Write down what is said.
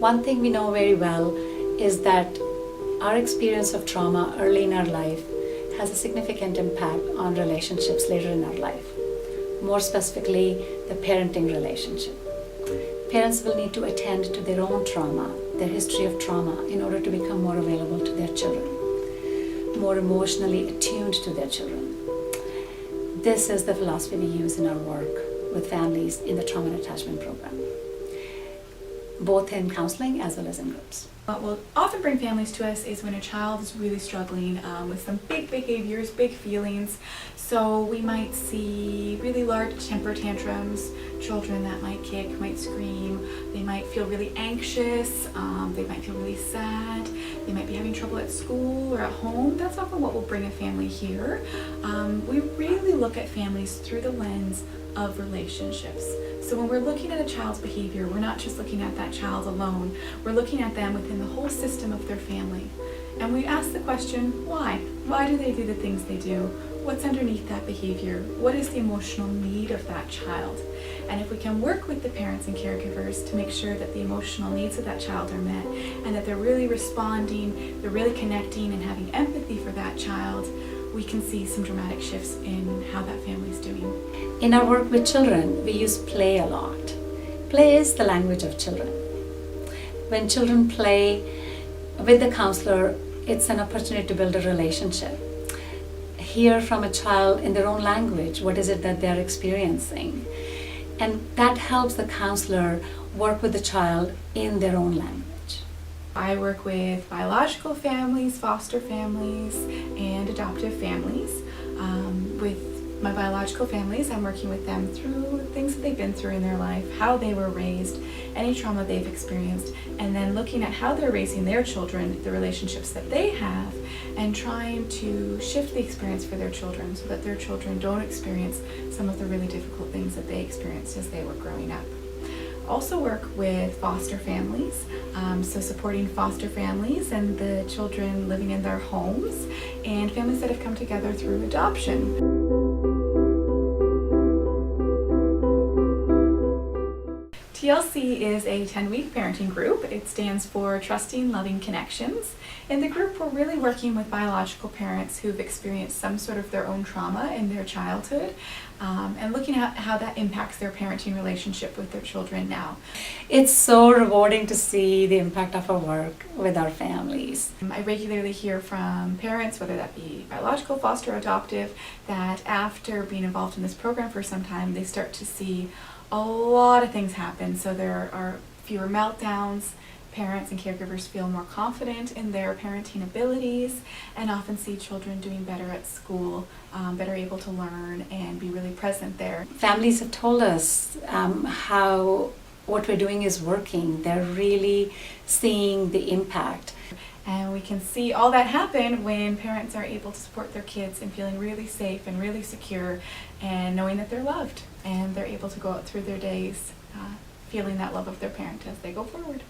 One thing we know very well is that our experience of trauma early in our life has a significant impact on relationships later in our life. More specifically, the parenting relationship. Parents will need to attend to their own trauma, their history of trauma, in order to become more available to their children, more emotionally attuned to their children. This is the philosophy we use in our work with families in the trauma and attachment program, both in counseling as well as in groups. What will often bring families to us is when a child is really struggling with some big behaviors, big feelings. So we might see really large temper tantrums, children that might kick, might scream, they might feel really anxious, they might feel really sad, they might be having trouble at school or at home. That's often what will bring a family here. We really look at families through the lens of relationships. So when we're looking at a child's behavior, we're not just looking at that child alone, we're looking at them within the whole system of their family. And we ask the question, why? Why do they do the things they do? What's underneath that behavior? What is the emotional need of that child? And if we can work with the parents and caregivers to make sure that the emotional needs of that child are met and that they're really responding, they're really connecting and having empathy for that child, we can see some dramatic shifts in how that family's doing. In our work with children, we use play a lot. Play is the language of children. When children play with the counselor, it's an opportunity to build a relationship. Hear from a child in their own language, what is it that they're experiencing? And that helps the counselor work with the child in their own language. I work with biological families, foster families, and adoptive families. With my biological families, I'm working with them through things that they've been through in their life, how they were raised, any trauma they've experienced, and then looking at how they're raising their children, the relationships that they have, and trying to shift the experience for their children so that their children don't experience some of the really difficult things that they experienced as they were growing up. Also work with foster families, so supporting foster families and the children living in their homes, and families that have come together through adoption. TLC is a 10-week parenting group. It stands for Trusting Loving Connections. In the group, we're really working with biological parents who've experienced some sort of their own trauma in their childhood, and looking at how that impacts their parenting relationship with their children now. It's so rewarding to see the impact of our work with our families. I regularly hear from parents, whether that be biological, foster, or adoptive, that after being involved in this program for some time, they start to see a lot of things happen. So there are fewer meltdowns, parents and caregivers feel more confident in their parenting abilities, and often see children doing better at school, better able to learn and be really present there. Families have told us how what we're doing is working. They're really seeing the impact. And we can see all that happen when parents are able to support their kids and feeling really safe and really secure and knowing that they're loved, and they're able to go out through their days feeling that love of their parent as they go forward.